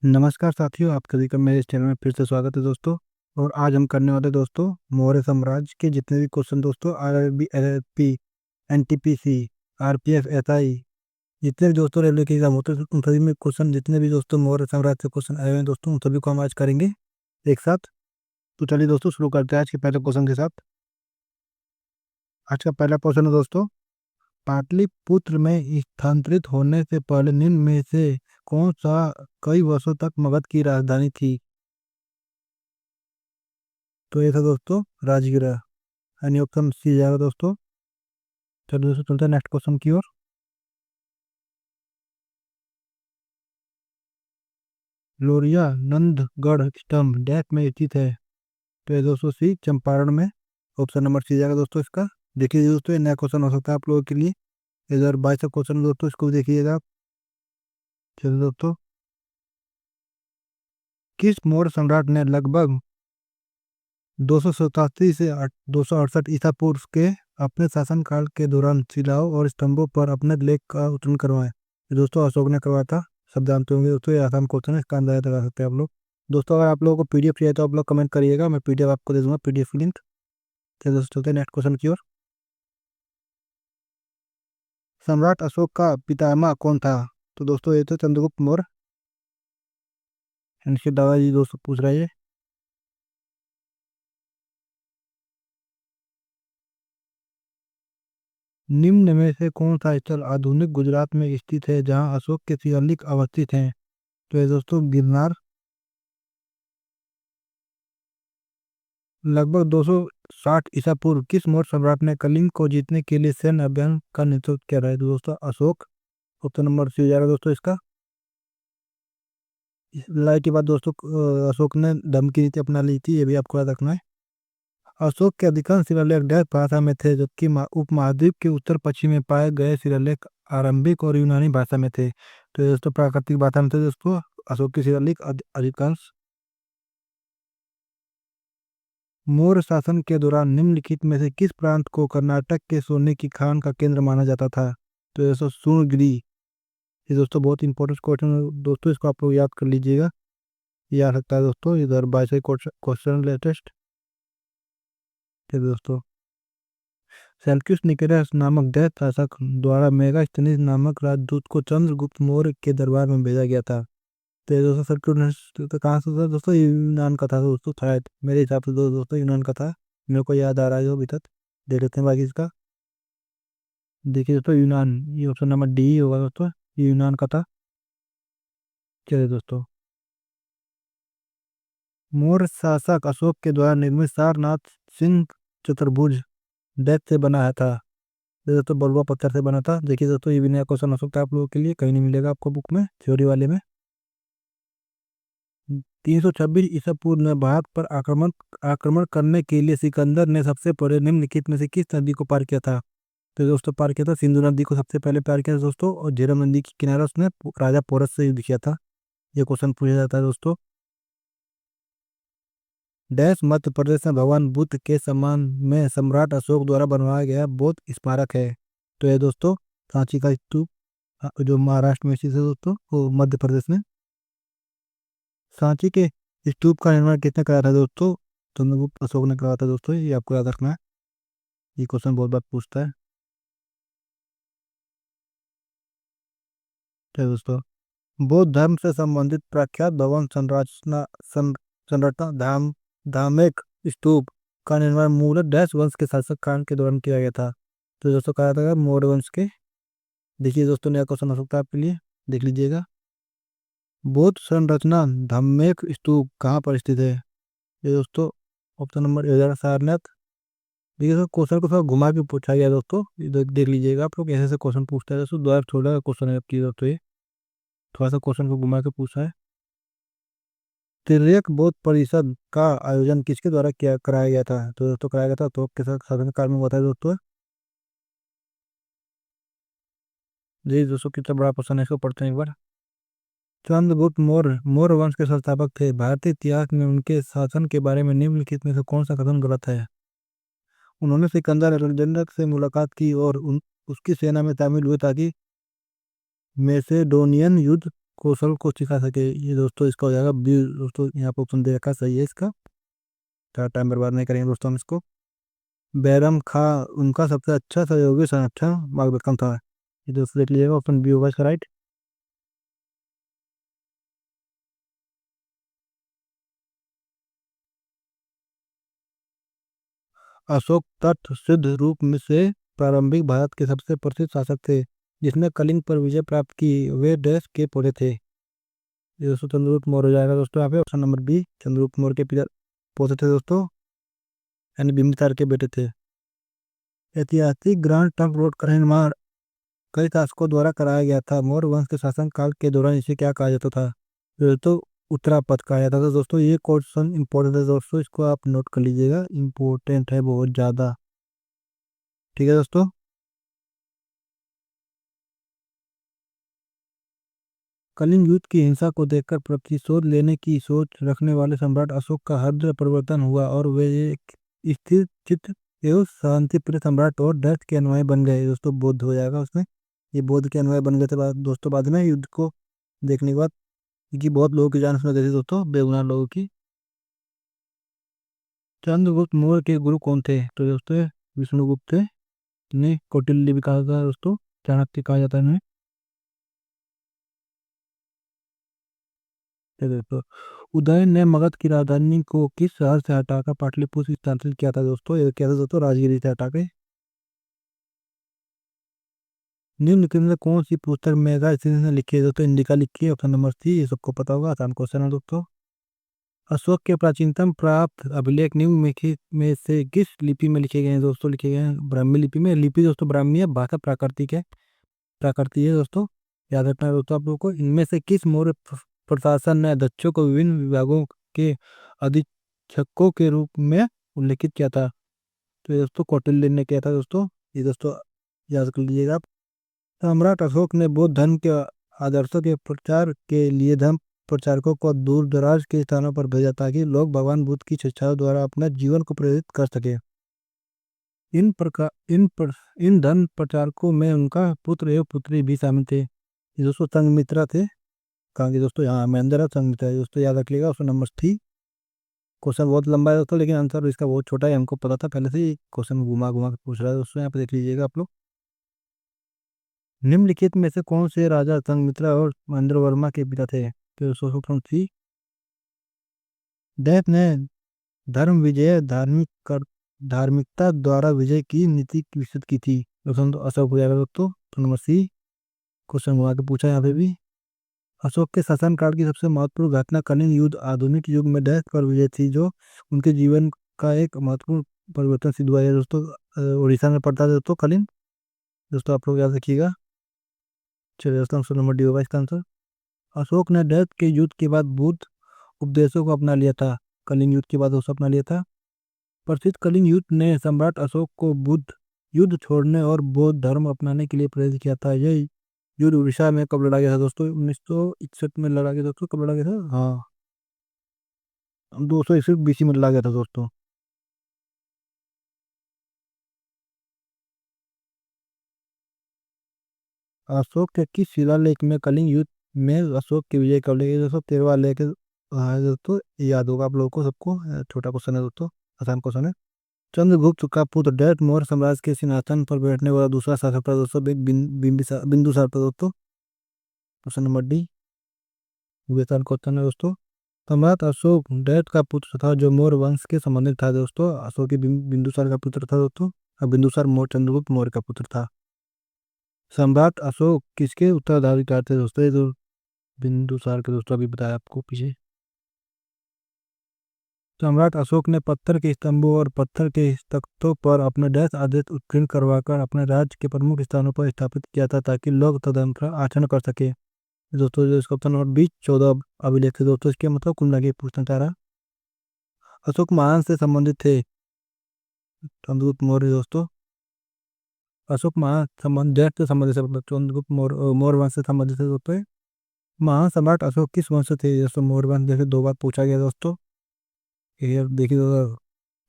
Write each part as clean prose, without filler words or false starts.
नमस्कार साथियों, आप सभी का मेरे इस चैनल में फिर से स्वागत है दोस्तों। और आज हम करने वाले दोस्तों मौर्य साम्राज्य के जितने भी क्वेश्चन दोस्तों RRB, LLP, NTPC, RPF, SI, जितने भी दोस्तों रेलवे के एग्जाम होते हैं उन सभी में क्वेश्चन, जितने भी दोस्तों मौर्य साम्राज्य से क्वेश्चन आए हुए हैं दोस्तों उन सभी को हम आज करेंगे एक साथ। तो चलिए दोस्तों शुरू करते हैं आज के पहले क्वेश्चन के साथ। आज का पहला क्वेश्चन है दोस्तों, पाटलिपुत्र में स्थानांतरित होने से पहले निम्न में से कौन सा कई वर्षों तक मगध की राजधानी थी? तो ये था दोस्तों राजगीर। यानी ऑप्शन सी जाएगा दोस्तों। चलो दोस्तों चलते हैं नेक्स्ट क्वेश्चन की ओर। लोरिया नंदगढ़ स्तंभ डैश में स्थित है? तो ये दोस्तों सी चंपारण में। ऑप्शन नंबर सी जाएगा दोस्तों इसका। देखिए दोस्तों ये नया क्वेश्चन हो सकता है आप लोगों के लिए। 2022 का क्वेश्चन दोस्तों, इसको भी देखिएगा आप। चलिए दोस्तों, किस मौर्य सम्राट ने लगभग 287 से 268 ईसा पूर्व के अपने शासनकाल के दौरान शिलाओं और स्तंभों पर अपने लेख का उत्खनन करवाया? ये दोस्तों अशोक ने करवाया था। सब जानते होंगे दोस्तों, ये आसान क्वेश्चन है, इसका अंदाजा लगा सकते हैं आप लोग। दोस्तों अगर आप लोगों को पीडीएफ चाहिए तो आप लोग कमेंट करिएगा, मैं पीडीएफ आपको दे दूंगा, पीडीएफ लिंक। चलिए दोस्तों चलते हैं नेक्स्ट क्वेश्चन की ओर। सम्राट अशोक का पितामह कौन था? तो दोस्तों ये तो चंद्रगुप्त मौर्य। इनके दादाजी दोस्तों पूछ रहे हैं। निम्न में से कौन सा स्थल आधुनिक गुजरात में स्थित है जहां अशोक के शिलालेख अवस्थित हैं? तो ये दोस्तों गिरनार। लगभग 260 ईसा पूर्व किस मौर्य सम्राट ने कलिंग को जीतने के लिए सैन्य अभियान का नेतृत्व किया था? तो दोस्तों अशोक। ऑप्शन नंबर सी हो जाएगा दोस्तों इसका। इस लड़ाई के बाद दोस्तों अशोक ने दम की नीति अपना ली थी, ये भी आपको याद रखना है। अशोक के अधिकांश शिलालेख डच भाषा में थे, जबकि उपमहाद्वीप के उत्तर पश्चिम में पाए गए शिलालेख आरंभिक और यूनानी भाषा में थे। तो ये दोस्तों प्राकृतिक भाषा में थे दोस्तों अशोक के शिलालेख अधिकांश। मौर्य शासन के दौरान निम्नलिखित में से किस प्रांत को कर्नाटक के सोने की खान का केंद्र माना जाता था? तो ये दोस्तों सूर्यगिरी। ये दोस्तों बहुत इंपॉर्टेंट क्वेश्चन है दोस्तों, इसको आप लोग याद कर लीजिएगा। ये आ सकता है दोस्तों इधर 22 क्वेश्चन लेटेस्ट। ठीक है दोस्तों, सेल्यूकस निकेटस नामक दैत्य शासक द्वारा मेगास्थनीज नामक राजदूत को चंद्रगुप्त मौर्य के दरबार में भेजा गया था। तो ये दोस्तों सेल्यूकस तो कहाँ से था दोस्तों? ये यूनान का था दोस्तों, शायद मेरे हिसाब से दोस्तों यूनान का था। मेरे को याद आ रहा है जो अभी तक। देख लेते हैं बाकी इसका। देखिए दोस्तों यूनान, ये ऑप्शन नंबर डी होगा दोस्तों, ये यूनान का था। चलिए दोस्तों, मौर्य शासक अशोक के द्वारा निर्मित सारनाथ सिंह चतुर्भुज दैत्य से बना था? ये दोस्तों बलुआ पत्थर से बना था। देखिए दोस्तों ये भी नया क्वेश्चन हो सकता है आप लोगों के लिए, कहीं नहीं मिलेगा आपको बुक में, थ्योरी वाले में। 326 ईसा पूर्व में भारत पर आक्रमण आक्रमण करने के लिए सिकंदर ने सबसे पहले निम्नलिखित में से किस नदी को पार किया था? तो दोस्तों पार किया था सिंधु नदी को सबसे पहले पार किया था दोस्तों, और झेलम नदी के किनारे उसने राजा पोरस से युद्ध किया था। ये क्वेश्चन पूछा जाता है दोस्तों। डैश मध्य प्रदेश में भगवान बुद्ध के सम्मान में सम्राट अशोक द्वारा बनवाया गया बौद्ध स्मारक है? तो ये दोस्तों सांची का स्तूप, जो महाराष्ट्र में स्थित है दोस्तों, वो मध्य प्रदेश में। सांची के स्तूप का निर्माण किसने कराया था दोस्तों? चंद्रगुप्त अशोक ने कराया था दोस्तों, ये आपको याद रखना है। ये क्वेश्चन बहुत बार पूछता है। तो दोस्तों बौद्ध धर्म से संबंधित प्रख्यात भवन संरचना संरचना धामेक स्तूप का निर्माण मूलतः डैश वंश के शासक काल के दौरान किया गया था? तो दोस्तों कहा था मौर्य वंश के। देखिए दोस्तों नया क्वेश्चन हो सकता है आपके लिए, देख लीजिएगा। बौद्ध संरचना धामेक स्तूप कहाँ पर स्थित है? ये दोस्तों ऑप्शन नंबर ए जरा सारनाथ। देखिए दोस्तों क्वेश्चन को थोड़ा घुमा के पूछा गया दोस्तों, ये देख लीजिएगा आप लोग, ऐसे ऐसे क्वेश्चन पूछता है दोस्तों, द्वारा छोड़ा क्वेश्चन है आपकी दोस्तों, ये थोड़ा सा क्वेश्चन को घुमा के पूछा है। तिर्यक बौद्ध परिषद का आयोजन किसके द्वारा किया कराया गया था? तो दोस्तों कराया गया था तो के साथ शासन काल में हुआ था दोस्तों। जी दोस्तों कितना बड़ा क्वेश्चन है, इसको पढ़ते हैं एक बार। चंद्रगुप्त मौर्य मौर्य वंश के संस्थापक थे। भारतीय इतिहास में उनके शासन के बारे में निम्नलिखित में से कौन सा कथन गलत है? उन्होंने सिकंदर अलेक्जेंडर से मुलाकात की और उसकी सेना में शामिल हुए ताकि मैसेडोनियन युद्ध कौशल को सिखा सके। ये दोस्तों इसका हो जाएगा बी दोस्तों, यहाँ पर ऑप्शन दे रखा सही है इसका। ज़्यादा टाइम बर्बाद नहीं करेंगे दोस्तों हम इसको। बैरम खां उनका सबसे अच्छा सहयोगी संरक्षण मार्गदर्शन था। ये दोस्तों देख लीजिएगा, ऑप्शन बी होगा इसका राइट। अशोक तट सिद्ध रूप में से प्रारंभिक भारत के सबसे प्रसिद्ध शासक थे जिसने कलिंग पर विजय प्राप्त की। वे देश के पौधे थे। ये दोस्तों चंद्रगुप्त मौर्य हो जाएगा दोस्तों, यहाँ पे option number B Chandragupta Maurya के पिता पौधे थे दोस्तों, यानी बिम्बिसार के बेटे थे। ऐतिहासिक ग्रांड ट्रंक रोड का निर्माण कई शासकों द्वारा कराया गया था। मौर्य वंश के शासन काल के दौरान इसे क्या कहा जाता था? ये तो उत्तरापथ कहा जाता था दोस्तों। ये क्वेश्चन इंपॉर्टेंट है दोस्तों, इसको आप नोट कर लीजिएगा, इंपॉर्टेंट है बहुत ज़्यादा। ठीक है दोस्तों। कलिंग युद्ध की हिंसा को देखकर प्रतिशोध लेने की सोच रखने वाले सम्राट अशोक का हृदय परिवर्तन हुआ और वे एक स्थिर चित्त एवं शांतिप्रिय सम्राट और दर्द के अनुयायी बन गए दोस्तों। बौद्ध हो जाएगा उसमें, ये बौद्ध के अनुयायी बन गए थे दोस्तों बाद में युद्ध को देखने के बाद, क्योंकि बहुत लोगों की जान उसमें गई थी दोस्तों, बेगुनाह लोगों की। चंद्रगुप्त मौर्य के गुरु कौन थे? तो दोस्तों विष्णुगुप्त थे, इन्हें कौटिल्य भी कहा जाता है दोस्तों, चाणक्य कहा जाता है इन्हें। ये देखो, उदयन ने मगध की राजधानी को किस शहर से हटाकर पाटलिपुत्र स्थानांतरित किया था दोस्तों? ये किया था दोस्तों राजगिरी से हटा के। निम्नलिखित में से कौन सी पुस्तक मेगा ने लिखी है दोस्तों? इंडिका लिखी है, ऑप्शन नंबर सी। ये सबको पता होगा, आसान क्वेश्चन है दोस्तों। अशोक के प्राचीनतम प्राप्त अभिलेख निम्नलिखित में से किस लिपि में लिखे गए हैं दोस्तों? लिखे गए हैं ब्राह्मी लिपि में। लिपि दोस्तों ब्राह्मी है, भाषा प्राकृतिक है, प्राकृतिक है दोस्तों, याद रखना है दोस्तों आप लोगों को। इनमें से किस मौर्य प्रशासन ने अध्यक्षों को विभिन्न विभागों के अधीक्षकों के रूप में उल्लेखित किया था? तो ये दोस्तों कौटिल्य ने किया था दोस्तों, ये दोस्तों याद कर लीजिएगा आप। सम्राट अशोक ने बौद्ध धर्म के आदर्शों के प्रचार के लिए धर्म प्रचारकों को दूर दराज के स्थानों पर भेजा ताकि लोग भगवान बुद्ध की शिक्षाओं द्वारा अपने जीवन को प्रेरित कर सके। इन धर्म प्रचारकों में उनका पुत्र एवं पुत्री भी शामिल थे। ये दोस्तों संघमित्रा थे। कहाँ के दोस्तों? यहाँ महेंद्र और संघमित्रा, ये दोस्तों याद रख लीजिएगा, ऑप्शन नंबर थ्री। क्वेश्चन बहुत लंबा है दोस्तों, लेकिन आंसर इसका बहुत छोटा है, हमको पता था पहले से ही। क्वेश्चन घुमा घुमा के पूछ रहा है दोस्तों, यहाँ पे देख लीजिएगा आप लोग। निम्नलिखित में से कौन से राजा संघमित्रा और महेंद्र वर्मा के पिता थे? तो ऑप्शन सी। देव ने धर्म विजय धार्मिकता द्वारा विजय की नीति विकसित की थी। ऑप्शन तो अशोक हो जाएगा दोस्तों, ऑप्शन नंबर सी। क्वेश्चन घुमा के पूछा है यहाँ पे भी। अशोक के शासनकाल की सबसे महत्वपूर्ण घटना कलिंग युद्ध आधुनिक युग में डैश पर विजय थी, जो उनके जीवन का एक महत्वपूर्ण परिवर्तन सिद्ध हुआ है दोस्तों। उड़ीसा में पड़ता है दोस्तों कलिंग, दोस्तों आप लोग याद रखिएगा। चलिए दोस्तों, ऑप्शन नंबर डी होगा इसका आंसर। अशोक ने डैश के युद्ध के बाद बुद्ध उपदेशों को अपना लिया था। कलिंग युद्ध के बाद उसने अपना लिया था। प्रसिद्ध कलिंग युद्ध ने सम्राट अशोक को बुद्ध युद्ध छोड़ने और बौद्ध धर्म अपनाने के लिए प्रेरित किया था। यह युद्ध उड़ीसा में कब लड़ा गया था दोस्तों? 1961 में लड़ा गया दोस्तों। कब लड़ा गया था? हाँ, 261 BC में लड़ा गया था दोस्तों। अशोक के किस शिलालेख में कलिंग युद्ध में अशोक की विजय कब लगी दोस्तों? 13वां लेख हाँ दोस्तों, याद होगा आप लोगों को सबको। छोटा क्वेश्चन है दोस्तों, आसान क्वेश्चन है। चंद्रगुप्त का पुत्र डैश मौर्य साम्राज्य के सिंहासन पर बैठने वाला दूसरा शासक था दोस्तों, बिंदुसार था दोस्तों, ऑप्शन नंबर डी। ये आसान क्वेश्चन है दोस्तों। सम्राट अशोक डैश का पुत्र था जो मौर्य वंश के संबंधित था दोस्तों। अशोक ही बिंदुसार का पुत्र था दोस्तों, और बिंदुसार मौर्य चंद्रगुप्त मौर्य का पुत्र था। सम्राट अशोक किसके उत्तराधिकारी थे दोस्तों? ये तो बिंदुसार के दोस्तों, अभी बताया आपको पीछे। सम्राट अशोक ने पत्थर के स्तंभों और पत्थर के तख्तों पर अपने डैश आदेश उत्कीर्ण करवाकर अपने राज्य के प्रमुख स्थानों पर स्थापित किया था ताकि लोग तदनुसार आचरण कर सके। दोस्तों जो इसका ऑप्शन नंबर 2014 अभिलेख थे दोस्तों, इसके मतलब कुल मिला के पूछना चाह रहा। अशोक महान से संबंधित थे चंद्रगुप्त मौर्य दोस्तों। अशोक महान संबंध डैश से संबंधित है, मतलब चंद्रगुप्त मौर्य मौर्य वंश से संबंधित है दोस्तों। महान सम्राट अशोक किस वंश से थे दोस्तों? मौर्य वंश। जैसे दो बार पूछा गया दोस्तों, ये देखिए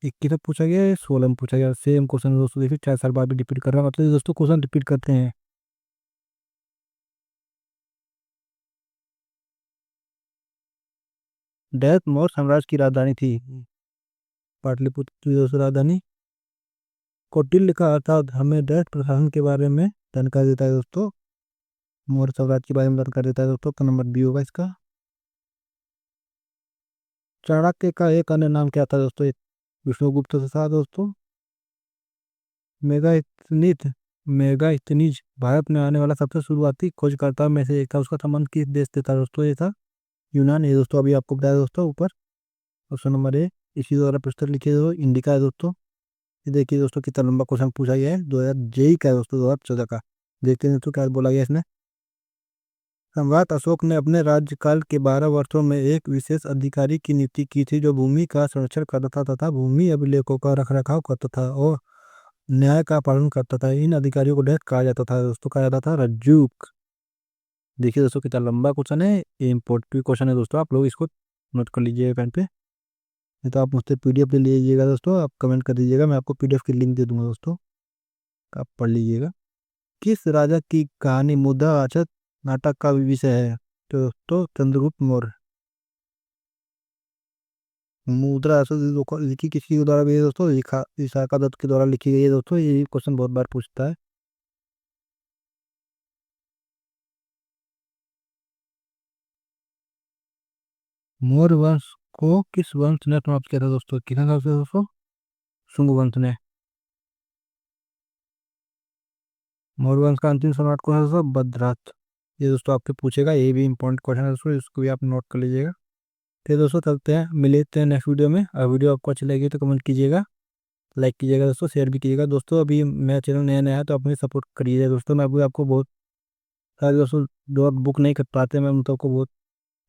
21 में पूछा गया है, 16 में पूछा गया, सेम क्वेश्चन दोस्तों। देखिए 4 साल बाद भी रिपीट कर रहा है, मतलब ये दोस्तों क्वेश्चन रिपीट करते हैं। डैश मौर्य साम्राज्य की राजधानी थी? पाटलिपुत्र की दोस्तों राजधानी। कौटिल्य का अर्थात हमें डैश प्रशासन के बारे में जानकारी देता है दोस्तों, मौर्य साम्राज्य के बारे में जानकारी देता है दोस्तों, का नंबर बी होगा इसका। चाणक्य का एक अन्य नाम क्या था दोस्तों? एक विष्णुगुप्त था दोस्तों। मेगास्थनीज मेगास्थनीज भारत में आने वाला सबसे शुरुआती खोजकर्ता में से एक था। उसका संबंध किस देश से था दोस्तों? ये था यूनान। ये दोस्तों अभी आपको बताया दोस्तों ऊपर ऑप्शन नंबर ए। इसी द्वारा प्रश्न लिखे दो इंडिका है दोस्तों। ये देखिए दोस्तों कितना लंबा क्वेश्चन पूछा गया है, 2000 जेई का है दोस्तों, 2014 का। देखते हैं दोस्तों क्या बोला गया इसमें। सम्राट अशोक ने अपने राज्यकाल के 12 वर्षों में एक विशेष अधिकारी की नियुक्ति की थी जो भूमि का संरक्षण करता था तथा भूमि अभिलेखों का रखरखाव करता था और न्याय का पालन करता था। इन अधिकारियों को डेथ कहा जाता था दोस्तों, कहा जाता था रज्जुक। देखिए दोस्तों कितना लंबा क्वेश्चन है, ये इंपॉर्टेंट क्वेश्चन है दोस्तों, आप लोग इसको नोट कर लीजिएगा पेन पे। नहीं तो आप मुझसे पीडीएफ ले लीजिएगा दोस्तों, आप कमेंट कर दीजिएगा, मैं आपको पीडीएफ की लिंक दे दूंगा दोस्तों, आप पढ़ लीजिएगा। किस राजा की कहानी मुद्दा वाचक नाटक का विषय है? तो दोस्तों चंद्रगुप्त मौर्य। मुद्रा असल लिखी किसी के द्वारा गई है दोस्तों? लिखा विशाखा दत्त के द्वारा लिखी गई है दोस्तों। ये क्वेश्चन बहुत बार पूछता है। मौर्य वंश को किस वंश ने समाप्त किया था दोस्तों? किसने समाप्त किया दोस्तों? शुंग वंश ने। मौर्य वंश का अंतिम सम्राट कौन था दोस्तों? भद्रात। ये दोस्तों आपके पूछेगा, ये भी इंपॉर्टेंट क्वेश्चन है दोस्तों, इसको भी आप नोट कर लीजिएगा। तो दोस्तों चलते हैं, मिलते हैं नेक्स्ट वीडियो में। अगर वीडियो आपको अच्छी लगी तो कमेंट कीजिएगा, लाइक कीजिएगा दोस्तों, शेयर भी कीजिएगा दोस्तों। अभी मेरा चैनल नया नया है तो अपनी सपोर्ट करिए दोस्तों। मैं अभी आपको बहुत सारे दोस्तों जो आप बुक नहीं कर पाते, मैं उन सबको बहुत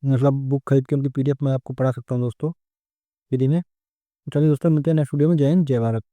मतलब बुक खरीद के उनकी पीडीएफ मैं आपको पढ़ा सकता हूँ दोस्तों फ्री में। चलिए दोस्तों मिलते हैं नेक्स्ट वीडियो में। जय हिंद जय भारत।